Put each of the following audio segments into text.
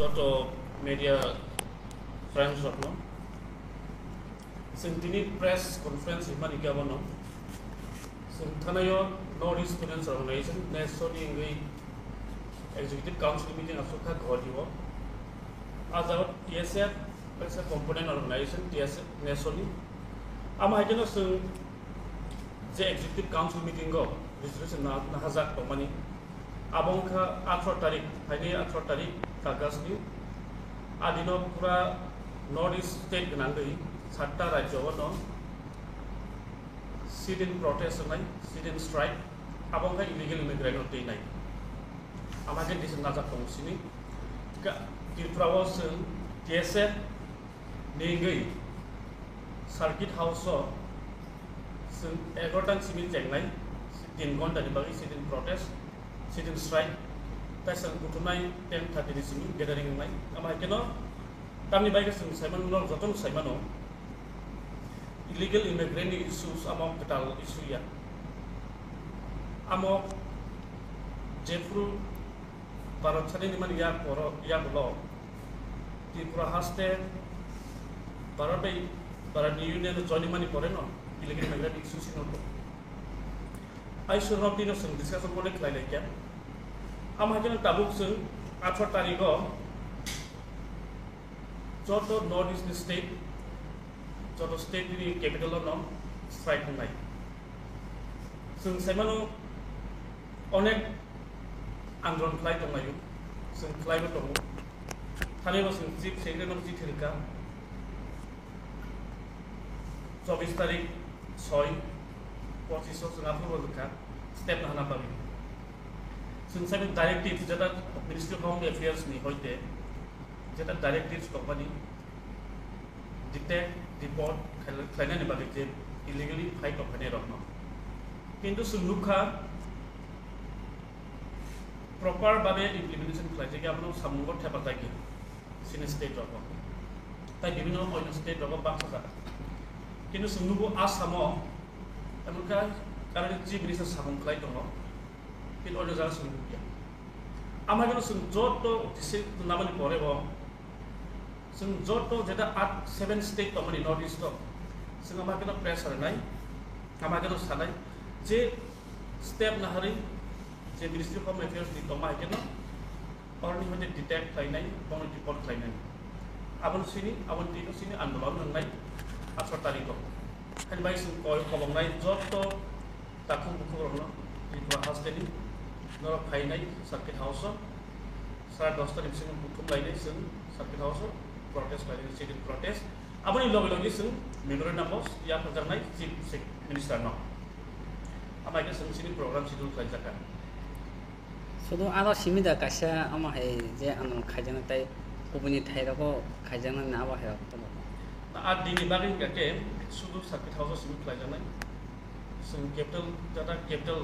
যত media friends rokno sing dini press conference himani gabono sing thanayo North Students Organization nationally ngai executive council meeting asukha ghodibo azawat TSF as a component organization TSF nationally ama hajeno sing je executive council meeting go resolution na hazak tomani abongkha 18 tarik haini 18 tarik August adino pura North East state ganangei 7ta rajyo no sit-in protest nai sit-in strike abongkha illegal immigrant tei nai amage disen najak tongsini ka Tripura sing TSF nengei circuit house sing 11 simi jengnai 3 gonta ni bagi sit-in protest sit-in strike taisang butunai 10:30 di sini gathering nai ama keno kami baik sing Simon no jotong Simon no illegal immigrant issues among ketal issue ya amok jefru Bharat chani ni man ya poro ya bolo Tripura haste Bharat Union join mani pore no illegal immigrant issues no I should not be no sing discussion kore khlai lai kya ama jeno tabuk sing 18 tariko joto North East state joto state ni capital no strike nai sing semano onek andron khlai tongayu sing khlai no tongu thane no sing chief secretary no chief thirika 24 tarik 6 25 sing approval ka step na hana pabi sing seven directives jeta Ministry of Home Affairs ni hoite jeta directives company detect report khlaina ni bagi je illegally fight company rokno kintu sunukha proper babe implementation khlai je apno samungo thapa taki sin state rokno tai bibino oino state rokno baksa kintu sunugo asamo amka karan chief minister samung khlai tongo kin order jara sunugia ama jono sun joto dise namani pore bo sun joto jeta 7 state company North East sun ama kena pressure nai ama kena salai je step na hari je Ministry of Home Affairs ni toma kena orni hote detect khai nai bong report khai nai abon tino sini andolon nai 18 tariko kan bai sun kolong nai joto takung buku rono Tripura haste ni no khai nai circuit house sara 10 tarik sing bukum lai nai sing circuit house protest lai sit-in protest aboni logi sing memorandum of ya khajang nai chief minister no amai ke sing sini program schedule khai jaka sudu aro simida kasha ama he je anu khajana tai ubuni thairako khajana na aba he to na adini bagin ka ke sudu circuit house sing khai jang nai sing capital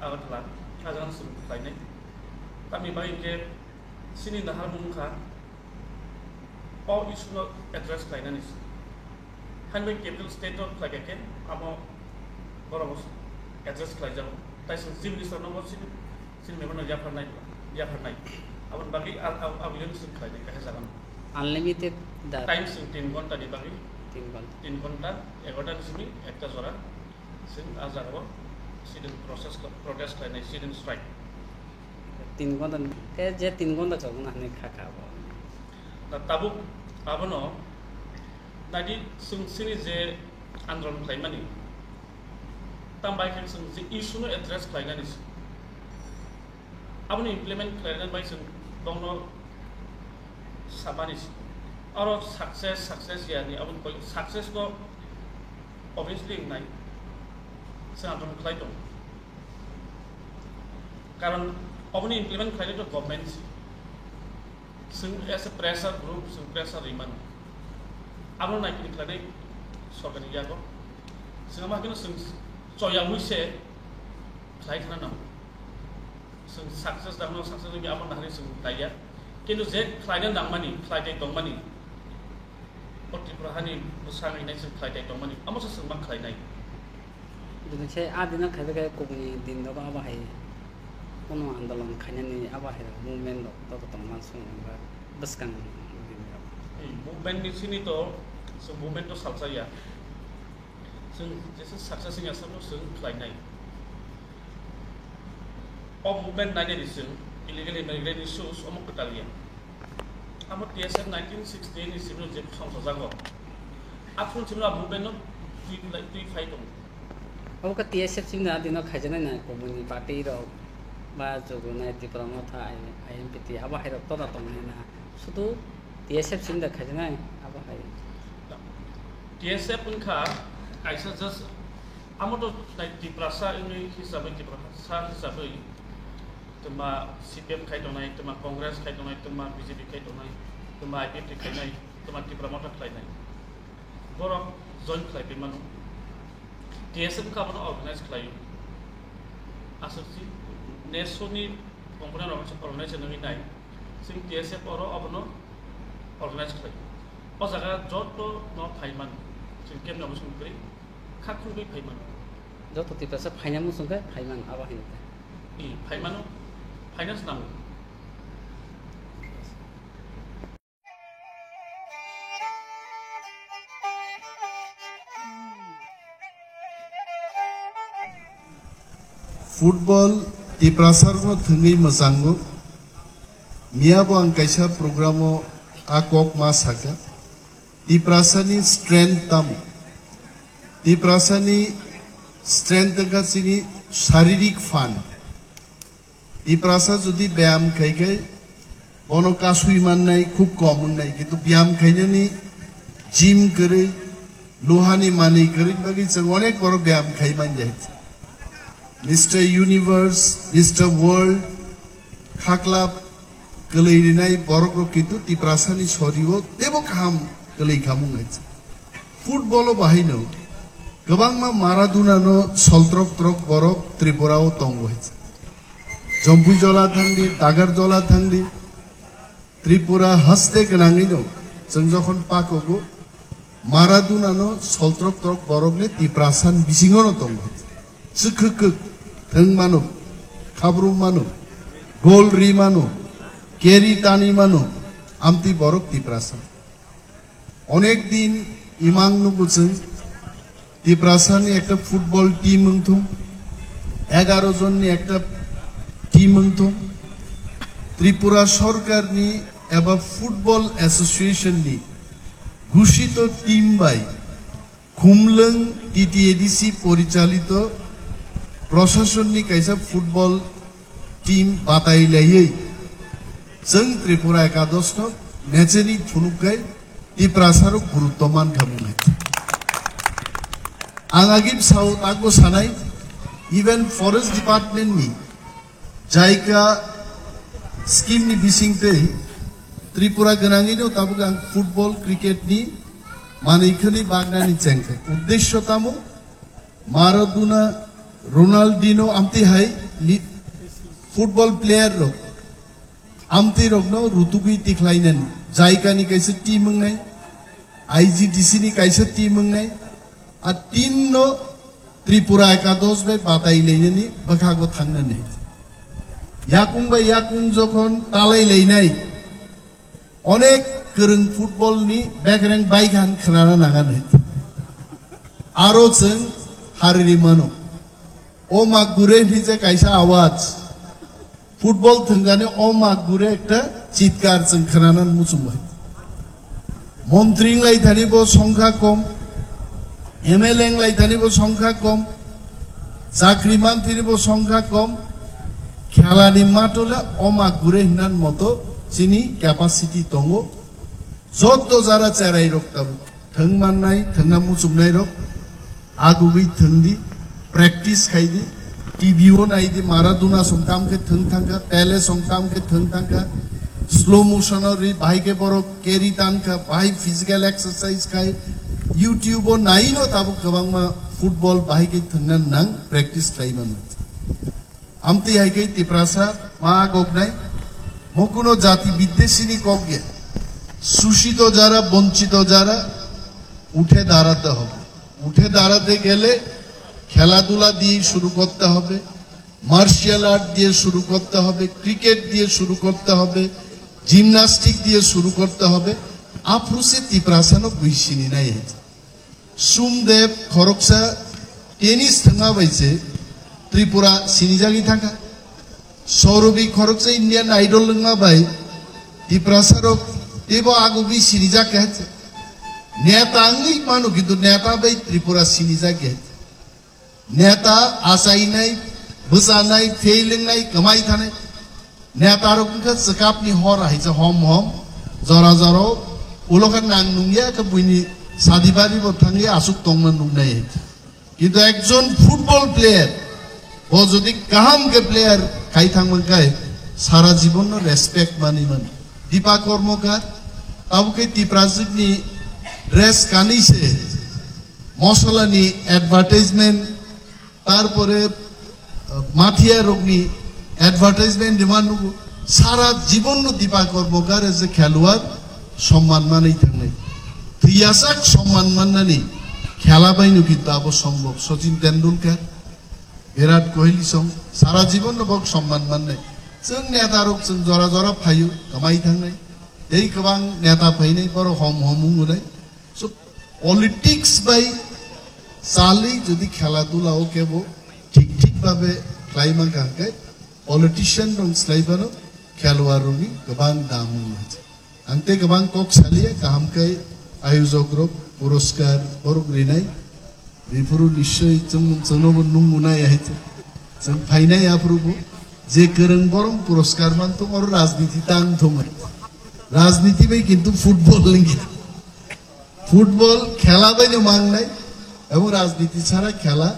agatla khajang sing khai nai kami bagin ke sini nahar mungkha all issue no address kaina nis hanwe capital state of like again amo borobos address kai jao tai sun chief minister no sin member ya pharnai abon bagi avion sun kai ka hasaran unlimited da time sun 3 ghonta di bagi 3 ghonta 11 simi ekta jora sin azarabo sit-in protest kaina sit-in strike 3 gonda ke je 3 gonda jogna hane khaka ba na tabuk abono nadi sung sini je andron klaimani tambai kan sung je issue no address klaimani abono implement klaimani bai sung dongno sabanis aro success ya ni abon ko success ko obviously nai sa andron klaidong karon aboni implement klaimani to government sing as a pressure group sing pressure riman abon nai kini kladai sorgani yago sing ama kino sing choyang huise khai khana nam sing success dangno success ni abon nahari sing taya kintu je khlaidan dangmani khlaidai dongmani Tripura hani busangai nai sing khlaidai dongmani amo sa sing mak khlainai dun che adina khabe ka kubuni din do aba he kono andolon khanyani aba he movement do to man sung ba beskang movement ni sini to so movement to salsaya sing jesa success ing asam no sing klai all movement nai ni sing illegal immigrant issues omok ketalia amo TSM 1916 ni sinu je song sajango afun sinu movement no ti fight on अब का TSF सिमना दिनो खाजना ना कोमुनि party रो बा जोगो ना diploma था IMPT अब हाय रो तोरा तो ना सुदु TSF सिमदा खाजना अब हाय TSF उनका ऐसा जस्ट आमो तो डिप्रासा इननि हिसाबै डिप्रासा हिसाबै तमा CPM खायदोनाय तमा कांग्रेस खायदोनाय तमा BJP खायदोनाय तमा IPT खायनाय तमा डिप्लोमा था खायनाय बरफ जॉइन खायबे मानो TSM का अपना ऑर्गेनाइज किया आसुसी नेशनली कंपनी ऑर्गेनाइजेशन नहीं नाई सिंह TSM और अपना ऑर्गेनाइज किया और जगह जो तो नौ फाइमान सिंह केम नाम सुनकरी खाकुं भी फाइमान जो तो तिप्रा से फाइनल मुसुंगे फाइमान अब हिंद ये फाइमानो फाइनेंस नाम फुटबल तिप्रासारनो थंगै मोजांगो मियाबो आं कायसा प्रग्रामो आकक मा साका तिप्रासानि स्ट्रेंथ ताम तिप्रासानि स्ट्रेंथ गासिनि शारीरिक फान तिप्रासा जुदि व्यायाम खायखाय बनो कासुइ माननाय खूब कम होननाय किन्तु व्यायाम खायनानि जिम करै लोहानि मानि करै बागै जों अनेक बर व्यायाम खायमान जाय Mr. Universe, Mr. World, Haklap, Kalairinai, Boroko Kitu, Tiprasani Soriwo, Debo Kam, Kalai Kamunga. Football of Bahino, Gabangma Maraduna no, Soltrok Trok Borok, Tripurao Tongo. Jompu Jola Thandi, Tagar Jola Thandi, Tripura Haste Kanangino, Sanjokon Pakogo, Maraduna no, Soltrok Trok Borok, Tiprasan Bisingono Tongo. Sukuk, Tengmanu, Kabru Manu, Gol Rimanu, Keri Tani Manu, Amti Borok Tiprasan. Onek din Imang Nubusen, Tiprasan ekta football team untum, 11 John ni ekta team untum, Tripura Sorkar ni eba football association ni, Gushito team by, Kumlang TTADC Porichalito, प्रशासन नि कैसा football team बाताइलायै जों त्रिपुरा एकादश न नेचेनि थुनुकै तिप्रासारक गुरुत्वमान खालामनाय आं आगिब साउ तागो सानाय इवन फरेस्ट डिपार्टमेंट नि जायगा स्कीम नि बिसिंगते त्रिपुरा गनाङैनो ताबुक आं फुटबल क्रिकेट नि मानैखनि बागनानि चेंखे उद्देश्य तामो Maradona Ronaldinho amti hai football player ro amti rogno rutugi tikhlainen jaika ni kaisa team ngai IGDC ni kaisa team ngai a team no Tripura ekadosh be batai leine ni bakhago thangna nei yakung ba yakung jokhon talai leinai onek kereng football ni backrank baikan khnana naga nei aro जों हारिनि मानो ओ मागुरे निजे कैसा आवाज football थंगाने ओ मागुरे एकटा चित्कार जों खोनानानै मुसुमबाय मन्त्री लायथानिबो संख्या कम एमएलए लायथानिबो संख्या कम चाकरि मानथिनिबो संख्या कम खेलानि मातोला ओ मागुरे हिनान मतो जिनि क्यापासिटी दङो जत जारा चेराय रक्ताबो थं माननाय थंना मुसुमनाय रक आगुबै थंदि practice खायदि टीवीओ नायदि माराडोना संकाम के थंग थंगा पहले संकाम के थंग थंगा स्लो मोशन और भाई के बरो केरी तान का भाई फिजिकल एक्सरसाइज खाय यूट्यूब और नाइनो ताबो गबांग मा फुटबॉल भाई के थंगना नंग practice खायमन आमति हाय के तिप्रासा मा गगनाय मकुनो जाति विदेशिनी कगे सुशितो जारा बंचितो जारा उठे दाঁড়াতে হবে उठे दाঁড়াতে গেলে খেলাধুলা দিয়ে শুরু করতে হবে মার্শাল আর্ট দিয়ে শুরু করতে হবে ক্রিকেট দিয়ে শুরু করতে হবে জিমনাস্টিক দিয়ে শুরু করতে হবে আফরুসে তিপ্রাসানো বুইসিনি নাই সুমদেব খরকসা টেনিস থাকা বাইছে ত্রিপুরা সিনিজাগি থাকা সৌরভী খরকসা ইন্ডিয়ান আইডল লঙ্গা বাই তিপ্রাসারক এব আগবি সিনিজা কেছে নেতা আঙ্গি মানো কিন্তু নেতা বাই ত্রিপুরা সিনিজা কেছে নেতা আসাই নাই বসা নাই ফেইলিং নাই কামাই থানে নেতারক সকাপনি হর হাইছে হম হম জরা জরা উলোখান নাং নুঙ্গিয়া কে বুইনি সাদিবারি বথাঙ্গি আসুক তংনা নুংনাই কিন্তু একজন ফুটবল প্লেয়ার ও যদি কাহাম কে প্লেয়ার খাই থাকমানকাই সারা জীবন রেসপেক্ট মানি মানি দীপা কর্মকার তাবকে তিপ্রাজিকনি ড্রেস কানিছে মশলানি অ্যাডভার্টাইজমেন্ট তারপরে মাথিয়া রোগনি অ্যাডভার্টাইজমেন্ট ডিমান্ড সারা জীবন দীপা কর্মকার এজ এ খেলোয়াড় সম্মান মানেই থাকলে ত্রিয়াসাক সম্মান মাননানি খেলা বাইনু কিন্তু আবো সম্ভব সচিন তেন্ডুলকার বিরাট কোহলি সং সারা জীবন বক সম্মান মাননে जों नेतारक जों जरा जरा फायो कमाई थांनाय এই गोबां नेता फायनाय बर हम हम मुनाय सो पलिटिक्स बाय साली যদি খেলাধুলাও কেব ঠিক ঠিক ভাবে ক্লাইমা কাকে পলিটিশিয়ান রং স্লাইবানো খেলোয়াড়নি गोबां দাম আছে আনতে गोबां কক সালিয়ে কাহামকাই আয়োজক গ্রুপ পুরস্কার বরগ্রিনাই বিপুরু নিশ্চয় जोंनोबो नुमुनाय आइते जों फायनाय आफरुबो যে করং বরং পুরস্কার মানতো আর রাজনীতি তাং থমাই রাজনীতি বাই কিন্তু ফুটবল লিঙ্গি ফুটবল খেলা বাইনো মাংনাই এবং রাজনীতি ছাড়া খেলা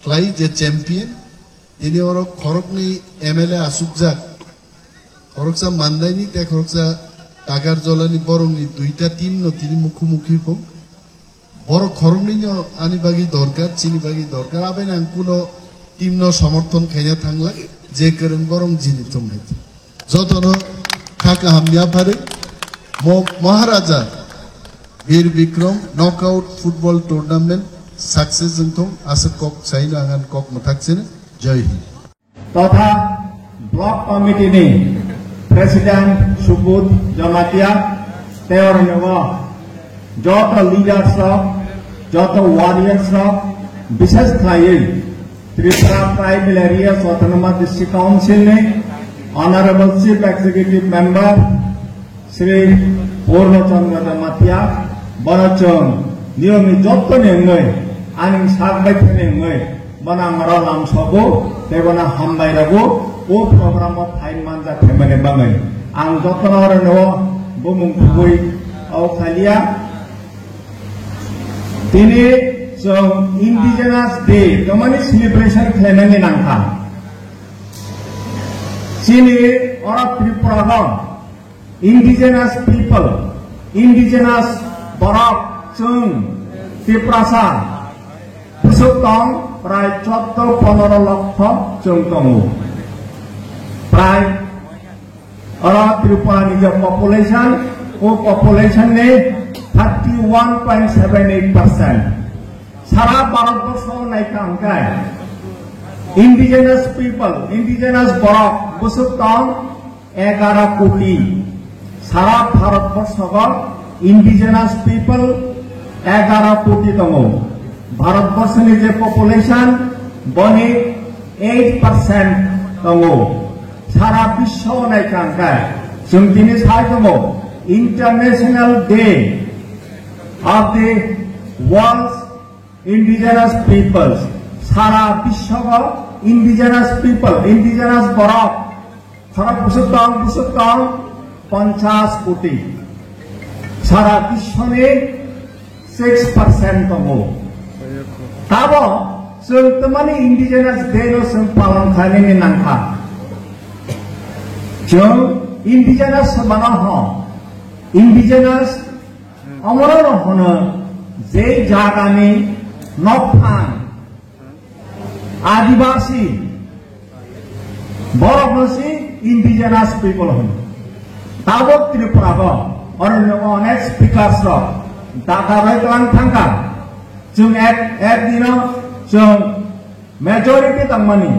ক্লাই যে চ্যাম্পিয়ন ইনি ওর খরকনি এমএলএ আসুকজাক খরকসা মানদাইনি তে খরকসা টাকার জলানি বরংনি দুইটা তিন ন তিনি মুখোমুখি কম বড় খরকনি আনি বাগি দরকার চিনি বাগি দরকার আবেন আঙ্কুনো টিম ন সমর্থন খাইয়া থাকলা যে করং বরং জিনি তোমরা যতন থাকা হামিয়া পারে Maharaja Bir Bikram knockout football tournament success জংথং আশা কক চাইনা আগান কক মথাকছেন জয় হিন্দ তথা ব্লক কমিটি নি প্রেসিডেন্ট সুবোধ জমাতিয়া তেওর নেব যত লিডার্স যত ওয়ারিয়ার্স বিশেষ খাইয়ে Tripura tribal areas autonomous district council ने honourable chief executive member Shri Purnachandra Jamatia बरचंग नियमित जत्तो नेंगै आनिं सागबाय थेनेंगै बना मरालाम सबो तेबना हामबायरागो ओ प्रोग्राम ऑफ फाइन मानजा थेमने बाङै आं जत्तनर नो बुमुं खुबै औ खालिया दिनै So, Indigenous Day, kemana celebration kelemanin nangka. Sini orang Tripura, Indigenous people, Indigenous Barak, Chung, Triprasa, Pusutong, prai 14-15 lakh Chung Tongu. Prai orang Tripura ni population, population ni 31.78%. সারা Bharatvarsha নাইকাঙ্কায় indigenous people indigenous বরক বুসুতং 11 কোটি সারা Bharatvarsha indigenous people 11 কোটি তম ভারতবর্ষের যে population বনে 8% তম সারা বিশ্ব নাইকাঙ্কায় जों दिनै सायदङ international day of the world Indigenous peoples, सारा विश्व Indigenous people, Indigenous बरक, सारा बुसुतং 50 कोटी, सारा विश्व में 6% तमो। तब जों तमानी Indigenous Day नो जों पालन खालामनो नांखा। जों Indigenous बना हो, Indigenous अमर होनो जे जागानि नफान आदिवासी बरफसी इंडिजिनास पीपल हन ताबो त्रिपुरा और अनेक स्पीकर्स दादा रायलां थांगा जों एक दिन जों मेजॉरिटी तंगमानी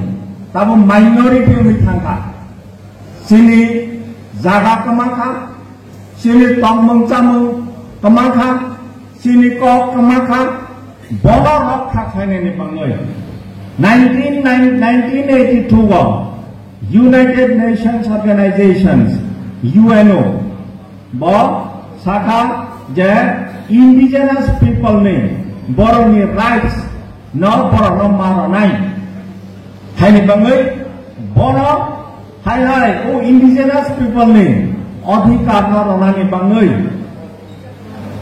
ताबो माइनॉरिटी में थांगा सिनी jaga kemaka, sini tongmeng cameng kemaka, sini kok kemaka, bola rok kakhaini ni bangai. 1982 United Nations Organizations UNO bo saka je indigenous people ni boroni rights no borono maronai haini bangai bono hai o indigenous people ni adhikar no ronani bangai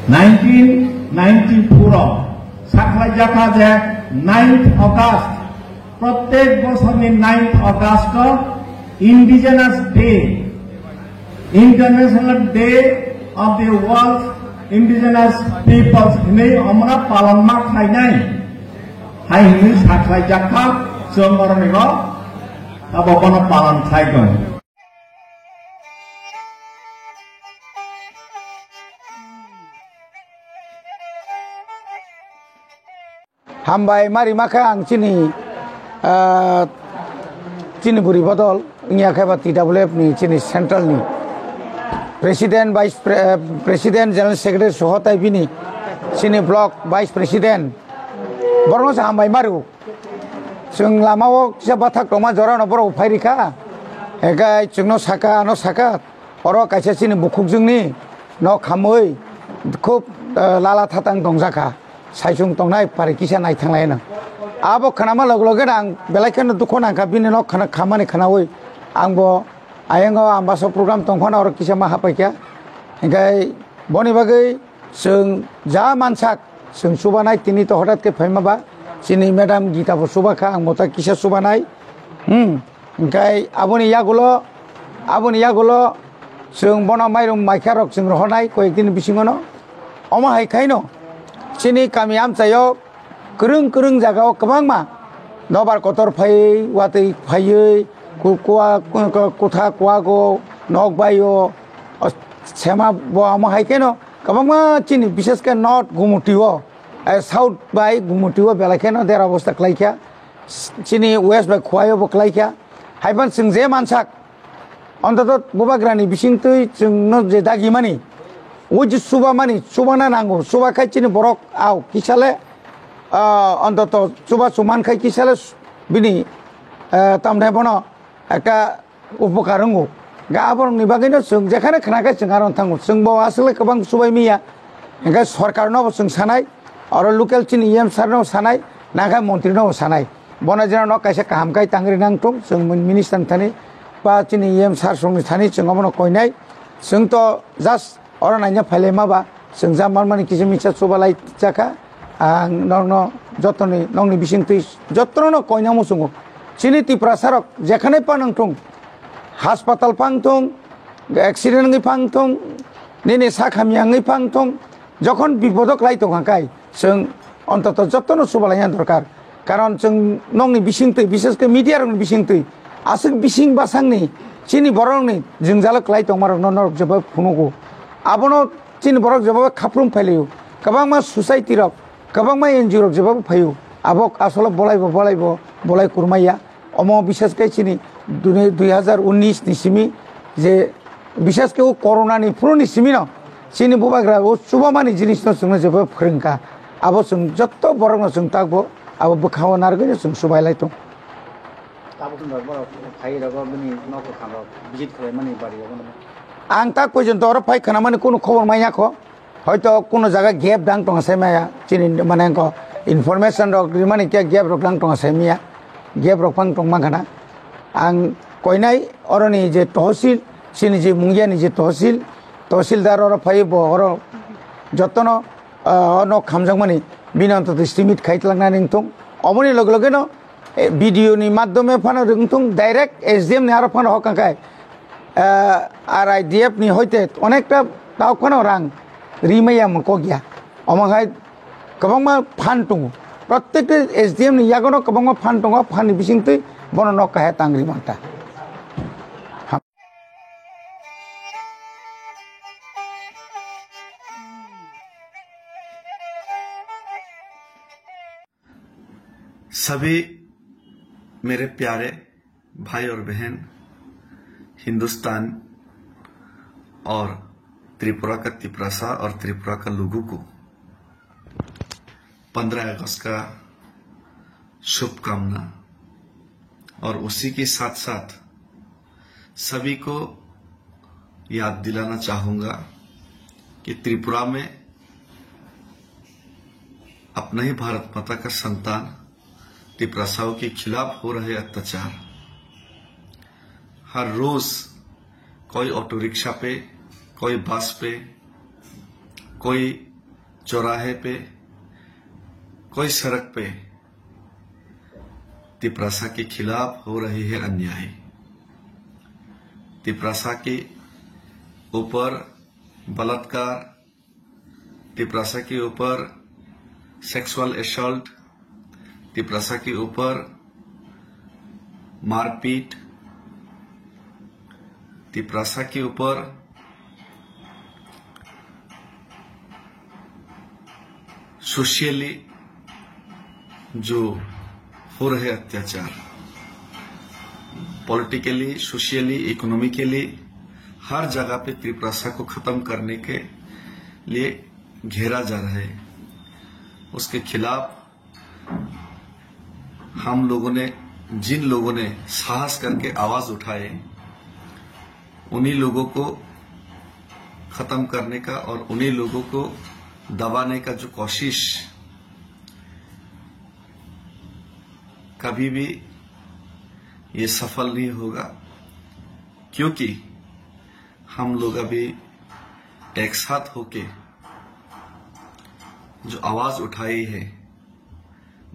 1994 sakha jaka je 9th August प्रत्येक वर्ष में 9th अगस्त को indigenous day international day of the world indigenous peoples ने हमरा पालन मा खाइनाय हाय नि साखलाय जाखा जों मरनिगो अब बन पालन खाइगोन हामबाय मारि माखा आं चिनि चिनी बुरी बदल इंयाखाबा TWF नि चिनी सेंट्रल नि president vice president general secretary सहताय बिनि चिनी ब्लॉक वाइस प्रेसिडेंट बरनो हामबाय मारु जों लामाव किसा बाथा दमा जरा न बरो फायरिखा एगाय जोंनो साका न साका अर कायसा चिनी बुखुक जोंनि न खामै खूब लाला थातां दंजाखा साइसुं तंनाय पारि किसा नायथांलाय न आबो खानामा लग लगे आं बेलायखन दुखो नांखा बिनि न खाना खामानि खानावै आंबो आयंगो आम्बासो प्रग्राम तंखना और किसा मा हापायखा इंगाय बनि बागै जों जा मानसाक जों सुबानाय तिनि तो हठात के फैमाबा चिनि मैडम गीता सुबाखा आं मता किसा सुबानाय इंगाय आबोनि यागुलो जों बना माइरम माइखारक जों रहनाय कयेक दिन बिसिङनो अमा हायखायनो चिनि गामि आमचायाव kerung kerung jaga kebang ma nobar kotor fai watei fai kuwa kotha kuwa go nok bayo sema bo ama haikeno kebang ma chini bishes ke not gumutiwo south bai gumutiwo belakeno der obostha klaikya chini west bai khwayo bo klaikya haiban singje mansak ontoto bobagrani bisingtui jungno je dagi mani oji suba mani subana nango suba khai chini borok au kisale অন্তত চুবা চুমান খাই কিসালে বিনি তামনে বনো একটা উপকার রঙো গাবর নিবাগैनो जों जेखाने खानाखै जों आरो थांगो जों बो आसले गोबां सुबाय मिया एगा सरकारनो जों सानाय आरो लोकेल चिनि एम सारनो सानाय नागा मन्त्रीनो सानाय बना जेना न कायसे कामखाय तांग्रि नांथुम जों मिनिस्टार थानि बा चिनि एम सार संनि थानि जों अबनो कयनाय जों तो जास्ट अर नायना फाइले माबा जों जामान माने किसे मिसा सुबालाय जाखा आं नंनो जतनी नंनि बिसिंतै जत्रनो कयना मुसुङो चिनि तिप्रासारक जेखाने पानंथुं हास्पाताल पांथुं एक्सिडेंट नङै पांथुं निने साखामियाङै पांथुं যখন বিপদক লাইতো हांखाय जों অন্তত जतनो सुबालायना दरकार कारण जों नंनि बिसिंतै बिसेस के मीडिया रंनि बिसिंतै आसुक बिसिं बासांनि चिनि बरंनि जों जालक लाइतो मारक ननर जबा फुनुगो आबनो चिनि बरक जबा खाफ्रुम फाइलियो गोबां मा सोसाइटि रक गोबां मा एनजिअ जबाबो फायो आबक आसले बलाय कुरमाया अमो बिसेसकै चिनि 2019 निसिमी जे बिसेसकै कोरोना नि पुरनि सिमी न चिनि बुबाग्रा ओ सुबामानि जिनिस न जोंनो जबा फोरोंका आबो जों जत्तो बरंनो जों तागबो आबो बखाव नारगैनो जों सुबायलायतो आबो जों फाइ रग बिनि नक खानो विजिट खालामनानै बारियाव आं ता कयजन दर फाइ खाना माने कोनो खबर मायाखो হয়তো কোনো জায়গা গ্যাপ দাং টং আছে মায়া চিনি মানে ইনফরমেশন রক মানে কে গ্যাপ রক দাং টং আছে মিয়া গ্যাপ রক পাং টং মাখানা आं कयनाय अरनि जे तहसिल चिनि जे मुंगियानि जे तहसिलदार अर फाइबो अर जतन न खामजांमानि बिनंत एस्टिमेट खाइतलांनानै दं अमनि लगे लगे न भिडिअनि माध्यमे फानो रोंथुं डाइरेक्ट एसडिएम नि आरो फानो हकांखाय आर आइडिएफ नि हयते अनेकटा दावखानो रां रिमाया मको गया अमहाय गोबां फान दङ प्रत्येक एसडिएम नि यागनो गोबां फान दङ फान बिसिंतै बन नकाहे तांग्रि मांता सभी मेरे प्यारे भाई और बहन हिंदुस्तान और त्रिपुरा का तिपरासा और त्रिपुरा का लोगों को 15 अगस्त का शुभकामना। और उसी के साथ साथ सभी को याद दिलाना चाहूंगा कि त्रिपुरा में अपना ही भारत माता का संतान तिपरासाओं के खिलाफ हो रहे अत्याचार, हर रोज कोई ऑटो रिक्शा पे, कोई बस पे, कोई चौराहे पे, कोई सड़क पे तिपरासा के खिलाफ हो रही है अन्याय। तिपरासा के ऊपर बलात्कार, तिपरासा के ऊपर सेक्सुअल असॉल्ट, तिपरासा के ऊपर मारपीट, तिपरासा के ऊपर सोशली जो हो रहे अत्याचार, पॉलिटिकली, सोशली, इकोनॉमिकली हर जगह पे तिपरासा को खत्म करने के लिए घेरा जा रहा है। उसके खिलाफ हम लोगों ने, जिन लोगों ने साहस करके आवाज उठाए, उन्हीं लोगों को खत्म करने का और उन्हीं लोगों को दबाने का जो कोशिश कभी भी ये सफल नहीं होगा, क्योंकि हम लोग अभी एक साथ होके जो आवाज उठाई है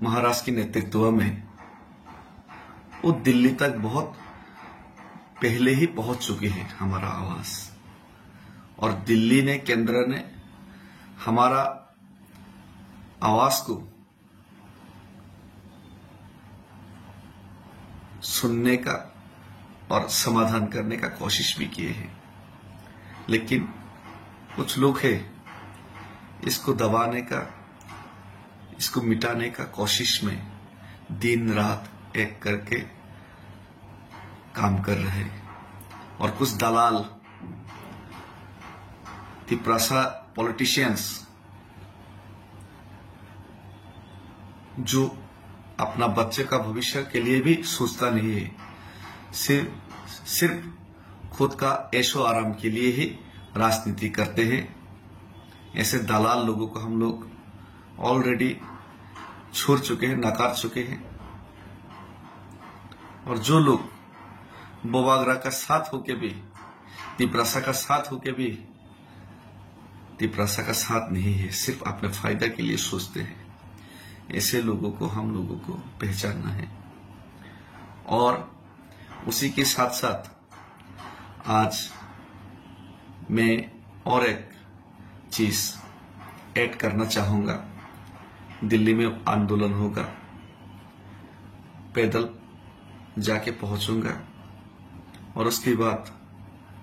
महाराष्ट्र के नेतृत्व में, वो दिल्ली तक बहुत पहले ही पहुंच चुकी है हमारा आवाज। और दिल्ली ने, केंद्र ने हमारा आवाज को सुनने का और समाधान करने का कोशिश भी किए हैं, लेकिन कुछ लोग हैं इसको दबाने का, इसको मिटाने का कोशिश में दिन रात एक करके काम कर रहे हैं। और कुछ दलाल, तिपरासा पॉलिटिशियंस जो अपना बच्चे का भविष्य के लिए भी सोचता नहीं है, सिर्फ खुद का ऐशो आराम के लिए ही राजनीति करते हैं। ऐसे दलाल लोगों को हम लोग ऑलरेडी छोड़ चुके हैं, नकार चुके हैं। और जो लोग बोबागरा का साथ होके भी, तिपरासा का साथ होके भी तिपरासा का साथ नहीं है, सिर्फ अपने फायदा के लिए सोचते हैं, ऐसे लोगों को हम लोगों को पहचानना है। और उसी के साथ साथ आज मैं और एक चीज ऐड करना चाहूंगा। दिल्ली में आंदोलन होगा, पैदल जाके पहुंचूंगा और उसके बाद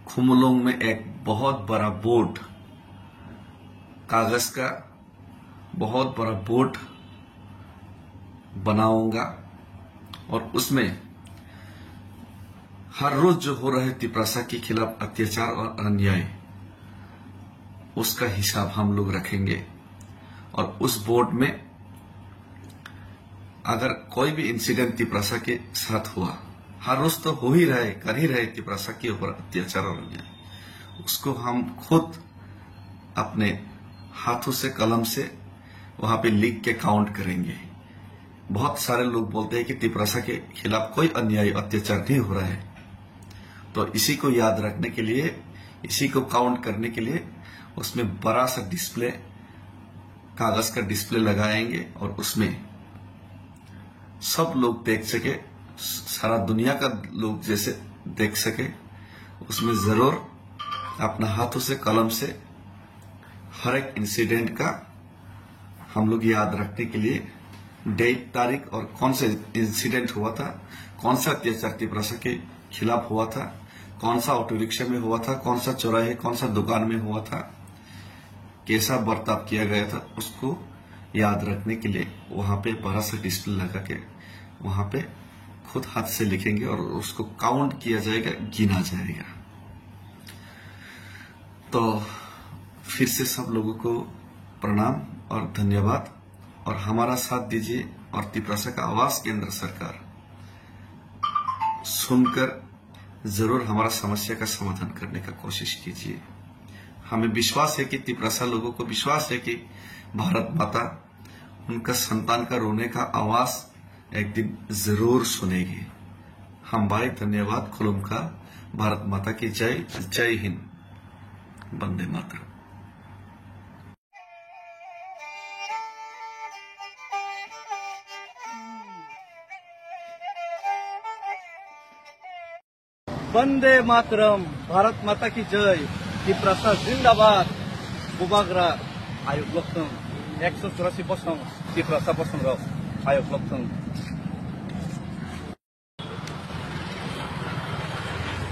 खुमलोंग में एक बहुत बड़ा बोर्ड, कागज का बहुत बड़ा बोर्ड बनाऊंगा और उसमें हर रोज जो हो रहे तिपरासा के खिलाफ अत्याचार और अन्याय, उसका हिसाब हम लोग रखेंगे। और उस बोर्ड में अगर कोई भी इंसिडेंट तिपरासा के साथ हुआ, हर रोज तो हो ही रहे, कर ही रहे तिपरासा के ऊपर अत्याचार और अन्याय, उसको हम खुद अपने हाथों से, कलम से वहां पे लिख के काउंट करेंगे। बहुत सारे लोग बोलते हैं कि तिपरासा के खिलाफ कोई अन्याय, अत्याचार नहीं हो रहा है, तो इसी को याद रखने के लिए, इसी को काउंट करने के लिए उसमें बड़ा सा डिस्प्ले, कागज का डिस्प्ले लगाएंगे और उसमें सब लोग देख सके, सारा दुनिया का लोग जैसे देख सके, उसमें जरूर अपना हाथों से, कलम से हर एक इंसिडेंट का हम लोग याद रखने के लिए डेट, तारीख और कौन सा इंसिडेंट हुआ था, कौन सा अत्याचार तिपरासा के खिलाफ हुआ था, कौन सा ऑटो रिक्शा में हुआ था, कौन सा चौराहे, कौन सा दुकान में हुआ था, कैसा बर्ताव किया गया था, उसको याद रखने के लिए वहां पे बड़ा सा डिस्प्ले लगा के वहां पे खुद हाथ से लिखेंगे और उसको काउंट किया जाएगा, गिना जाएगा। तो फिर से सब लोगों को प्रणाम और धन्यवाद, और हमारा साथ दीजिए और तिप्रासा का आवाज केंद्र सरकार सुनकर जरूर हमारा समस्या का समाधान करने का कोशिश कीजिए। हमें विश्वास है कि तिप्रासा लोगों को विश्वास है कि भारत माता उनका संतान का रोने का आवाज एक दिन जरूर सुनेगी। हम भाई धन्यवाद खुलुम का। भारत माता की जय। जय हिंद, वंदे मातरम। वंदे मातरम, भारत माता की जय, तिप्रासा जिंदाबाद, बुबाग्रा आयोग लक्ष्मण 184 बसं तिप्रासा बसं आयोग लक्ष्मण।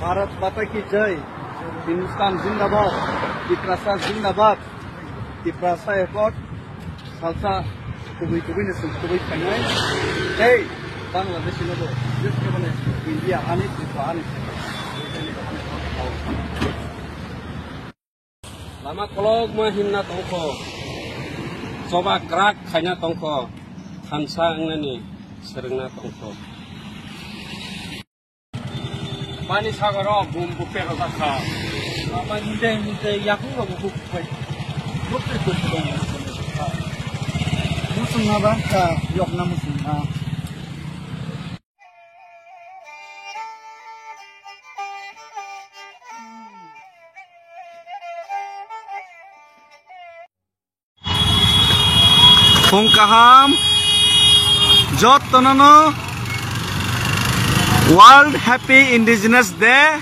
भारत माता की जय, हिंदुस्तान जिंदाबाद, तिप्रासा जिंदाबाद, तिप्रासा एयरपोर्ट सालसा कुबई ने कुबई थांनाय जय बांग्लादेश लोगो जिसके बने इंडिया आने त्रिपुरा आने lama kolog mahimna tongko coba kerak kayaknya tongko hansa ngani seringna tongko pani sagaro bumbu pero kaka apa nite yaku lo buku pai dokter tu musim apa ka yok na musim ha Kungkaham Jotonono World Happy Indigenous Day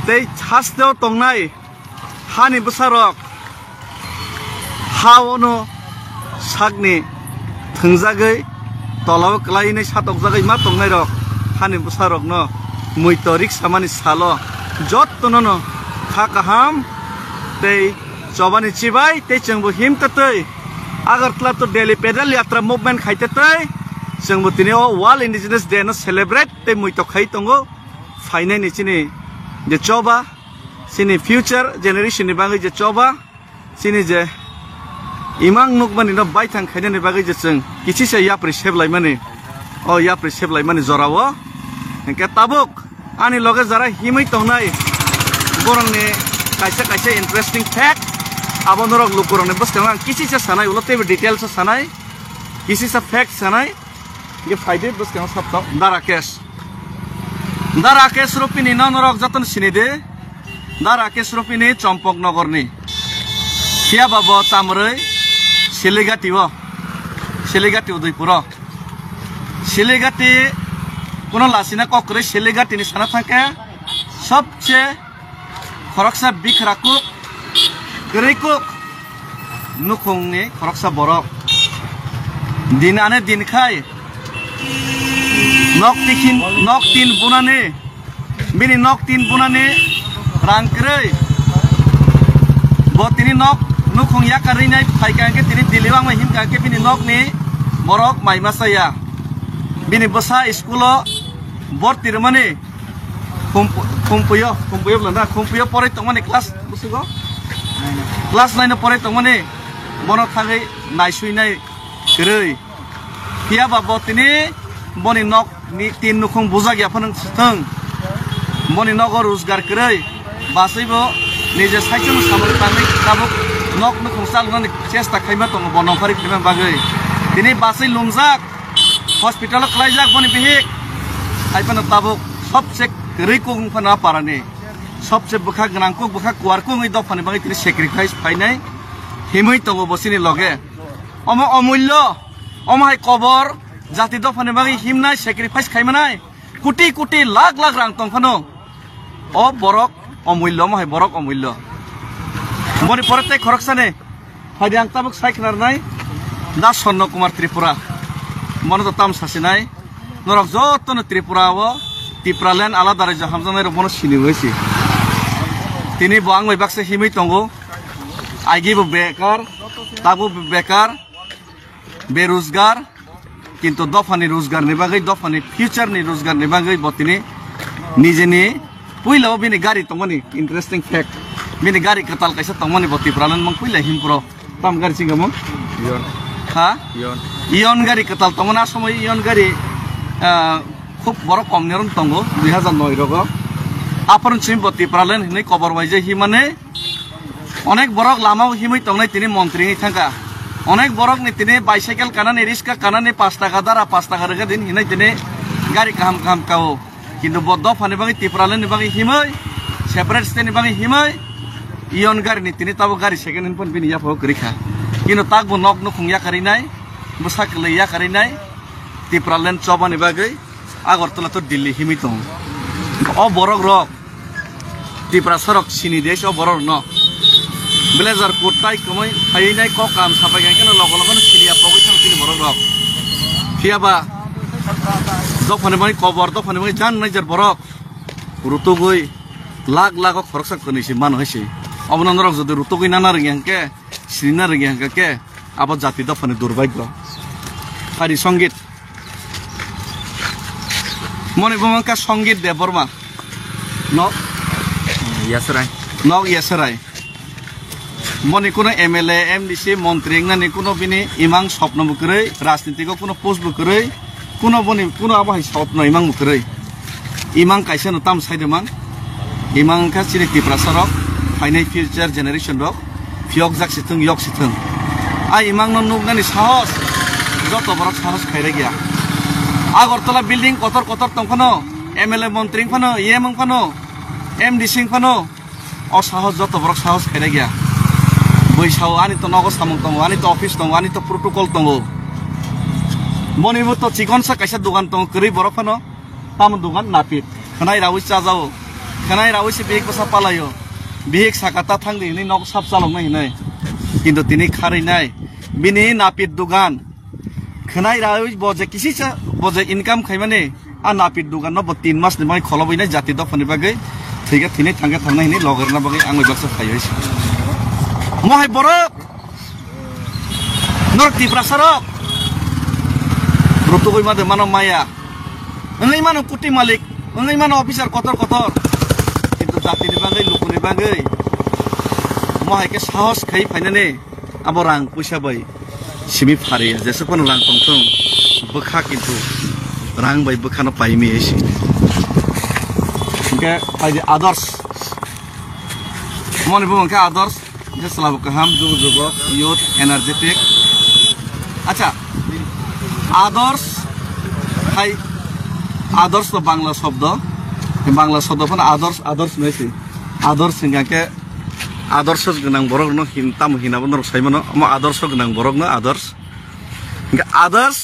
Tei Hasteo Tongnai Hani Busarok Hawono Sagni Thungzagai Tolaw Klaini Satokzagai Ma Tongnai Rok Hani Busarok no Muitorik Samani Salo Jotonono Hakaham Tei Chobani Chibai Tei Chengbu Him Tatoi Agartala to Delhi pedal yatra movement khaite tai jengbo tini o World Indigenous Day no celebrate te muito khai tongo fainai ni chini je choba sini future generation ni bagai je choba sini je imang nukmani no baithang khaine ni bagai je jeng kichi se ya presep lai mani o ya presep lai mani jorawo enke tabuk ani loge jara himai tongnai borong ni kaisa interesting fact Abo norok lukurong ne bos tengah kisi sa sanai ulo tebe detail sa sanai kisi sa fact sanai ye faide bos tengah sab tak Darakesh rupini no norok jatan sinide Darakesh rupini Chompok Nogor ni Sia babo Tamrei Siligati Udaipura Siligati kono lasina kokre Siligati ni sana thangke sobche khoroksa bikrakuk Gerikuk nukung ni koroksa borok dinane din khai nok tin bunane bini nok tin bunane rangkrei botini nok nukung yakari nai phaikangke tini diliwang ma himkangke bini nok ni borok mai masaya bini basa iskulo bor tirmani kumpuyo blanda kumpuyo pore tongmani class busugo Class 9 pore tongmani bono thangai naisuinai krei pia babo tini boni nok ni tin nukung bujak yaphang thang boni nogor rozgar krei basaibo nije saichum samol tanai kabuk nok nukung salgani chesta khaima tong bono phari khima bagai tini basai lumjak hospital khlaijak boni bihik aipana tabuk sobche krei kung phana parani सबसे बुखा गनांको बुखा कुआरको ngoi dok phane bagai tini sacrifice phainai himoi tongo bosini loge omo amulyo omo hai kobor jati dok phane bagai himnai sacrifice khaimanai kuti lakh rang tongphano o borok amulyo omo hai borok amulyo boni porate khoroksane haidang tabuk saiknarnai da Sonno Kumar Tripura mono to tam sasinai norok jotono Tripura o Tipraland alada raja hamjanai ro bono sini hoisi Tini buang mai bakse himai tongo agi bo bekar tabu bekar beruzgar kintu dofani rozgar ni bagai dofani future ni rozgar ni bagai botini nije ni puilo bini gari tongoni interesting fact bini gari ketal kaisa tongmani bo Tripuraland mang puila himpro tam gari singamong ha ion gari ketal tongmana সময় ion gari খুব বড় কম নিরন তঙ্গো 2009 রগো আপন চিম bo Tripuraland hinai cover waije hi mane অনেক বড় লামাও হিমই তংনাই তিনি মন্ত্রী থাকা অনেক বড় নি তিনি বাইসাইকেল কানানে রিস্কা কানানে 5 টাকা দ্বারা 5 টাকা রেখে দিন হিনাই তিনি গাড়ি কাম কাম কাও কিন্তু বদ্ধ ফানে বাকি Tripuraland বাকি হিমই সেপারেট স্টেট বাকি হিমই ইয়ন গাড়ি নি তিনি তাবো গাড়ি সেকেন্ড হ্যান্ড পন বিনিয়া ফো করিখা কিন্তু তাকবো নক নখুংয়া কারিনাই বসাকলইয়া কারিনাই Tripuraland চবানি বাকি আগরতলা তো দিল্লি হিমি তং অ বড় রক Tripura সরক সিনি দেশ অ বড় ন Blazer kutai kemai hayinai kok kam sampai kan logo-logo silia pokoknya sang sini borok. Siapa? Dok panemai cover dok panemai jan najar borok. Rutu goi lag kok korok sak kondisi mana sih? Abunan orang jadi rutu goi nana ringan ke, sini ringan ke, apa jati dok panen durbaik lo. Hari songgit. Moni bumangka songgit deh borma. No. Yaserai. No yaserai. মনে কোনো MLA MDC মন্ত্রী নানি কোনো বিনি ইমাং স্বপ্ন মুকরই রাজনীতিক কোনো post মুকরই কোনো বনি কোনো আবহাই স্বপ্ন ইমাং মুকরই ইমাং কাইসেন তাম সাইদেমান ইমাং কা চিনি Tripura সরক ফাইনাই ফিউচার জেনারেশন রক ফিয়ক জাক সিথং ইয়ক সিথং আই ইমাং নুগনানি সাহস যত বড় সাহস খাইরে গিয়া আগরতলা বিল্ডিং কতর তংফানো এমএলএ মন্ত্রী ফানো ইএমং ফানো এমডিসি ফানো অ সাহস যত বড় সাহস খাইরে গিয়া বৈশাও আনি তো নগদ সামং দङ আনি তো অফিস দङ আনি তো প্রটোকল দङ মনিবো তো চিকনসা কাইসা দোকান দङ করি বরফানো তাম দোকান নাপিত খানাই রাউই চাজাও খানাই রাউই সে বেগ বসা পালাयो বেগ সাকাতা থাংলি নি নগ সাপ চালং নাই নাই কিন্তু তিনি খারি নাই বিনি নাপিত দোকান খানাই রাউই বজে কিসিসা বজে ইনকাম খাইমানে আ নাপিত দোকান ন 3 মাস নিমাই খলবই নাই জাতি দফনি বাগৈ থিকে থিনে থাঙ্গে থাংনাই নি লগরনা বাগৈ আংই বাক্স খাইছে Mohai borok, North Tripura sarok, Rutugoi made mano maya, engai mano kuti malik, engai mano officer kotor, itu jati ni bagai, luku ni bagai, mohai ke sahos kai painane, abo rang puisa bai, simi fari, jasa pun rang tongtong, bekha kintu, rang bai bekha no pai mi esi, ke pai di others, mohon ibu mangka others. Selalu kaham juga youth energetic. Acha, others to Bangla sobdo pun others nasi. Others hingga ke others genang borok no hintam hina pun orang saya mana, ama others genang borok no others. Hingga others,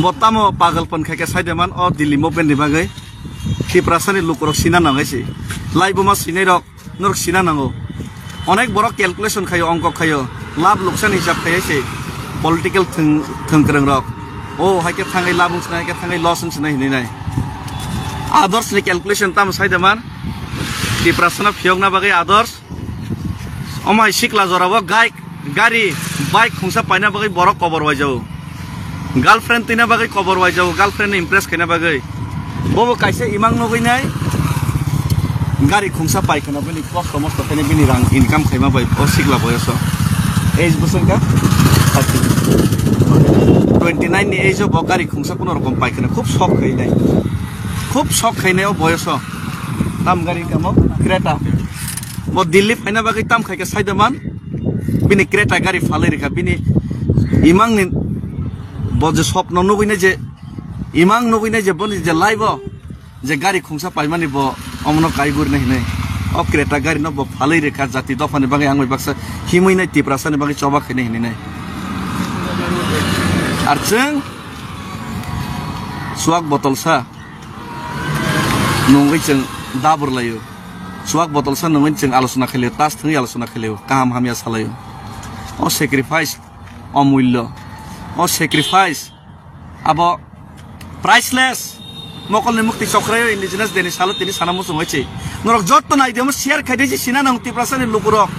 botamu pagal pun kayak saya deman, oh Delhi mau pen dibagai. Tripura sani lukurok sina nangai sih. Live mas sini rok, nuruk sina nango. অনেক বড় calculation খায় অঙ্ক খায় লাভ লোকসান হিসাব খাইছে political থংক্রং rock ও হাইকে থাঙ্গাই লাভ হচ্ছে না হাইকে থাঙ্গাই লস হচ্ছে না হিনি নাই আদর্শ নি ক্যালকুলেশন তাম সাইদামান Tripura সনা ফিয়ক না বাগে আদর্শ অমাই শিকলা জরাবো গাড়ি বাইক খুংসা পাইনা বাগে বড় কবর হয়ে যাও গার্লফ্রেন্ড তিনা বাগে কবর হয়ে যাও গার্লফ্রেন্ড ইমপ্রেস খাইনা বাগে ববো কাইছে ইমাং নগৈ নাই গাড়ি খুংসা পাইখানা বনি কষ্ট মস্ত ফেনে বিনি রাং ইনকাম খাইমা বাই ও সিগলা বয়স এজ বছর কা 29 নি এজ ও গাড়ি খুংসা কোন রকম পাইখানা খুব শখ খাইনায় বয়স তাম গাড়ি কামো ক্রেটা ব দিল্লি ফাইনা বাকি তাম খাইকে সাইদামান বিনি ক্রেটা গাড়ি ফালাই রেখা বিনি ইমাং নি বজে স্বপ্ন নগইনে যে ইমাং নগইনে যে বনি যে লাইব যে গাড়ি খুংসা পাইমানি ব অমনো কাইগুর নাই নাই অ ক্রেটা গাড়ি ন ব ফালাই রেখা জাতি দফানি বাগে আংই বাক্সা হিমই নাই Tripura সানি বাগে চবা খাইনে হিনি নাই আর जों suak botol sa nungui जों dabur layo suak botol sa nungui जों आलोचना खालियो tas थंgi आलोचना खालियो kaham hamia salayo o sacrifice অমূল্য o sacrifice abo priceless মকলনি মুক্তি চক্রায় ইন্ডিজিনাস দেনি সালো তিনি সানামুসং হইছে নরক যত নাই দেম শেয়ার খাইতেছি সিনা নং Tripura সানি লোকরক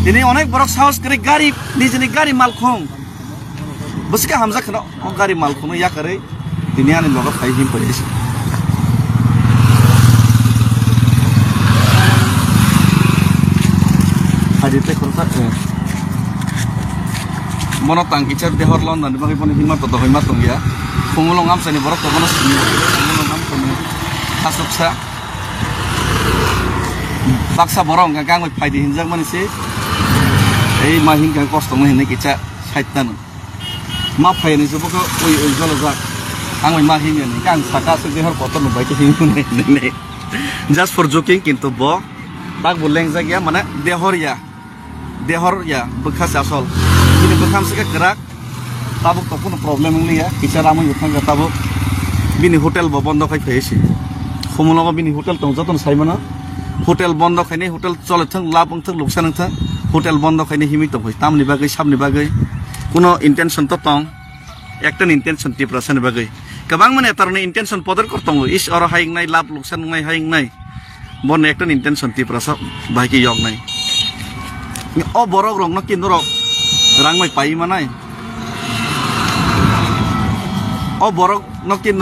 তিনি অনেক বড় সাহস করে গাড়ি নিজনি গাড়ি মালখং বসকে হামজা খানা গাড়ি মালখং ইয়া করে তিনি আনি লগা খাই হিম পড়েছে hadite khursa mono tangkichar dehor lon dan bagi pon hima to hima tong ya pungulong am sani borok to mono sini pungulong am to hasuksa baksa borong kang oi phaidi hinjak mani se ei mahin kang kosto mo hinne kicha saitan ma phaini se boko oi jolojak ang oi mahin ni kang saka se dehor koto no bai ke hin ne just for joking kintu bo bak buleng jagya mana dehor ya bekas asol ini bekam se gerak tabuk to কোনো problem ngi ya kicha ramu yuthang ga tabuk bini hotel bo bondo khai pheisi khumulaba bini hotel tong joton saimana hotel bondo khaini hotel chole thang labung thang luksan thang hotel bondo khaini himi to hoi tamni bagai sabni bagai kuno intention to tong ektan intention 30% bagai kabang mane tarne intention podar kortong is oro haing nai lab luksan ngai haing nai bon ektan intention 30% baiki yok nai o borok rong no kinoro rang mai pai manai o borok no kin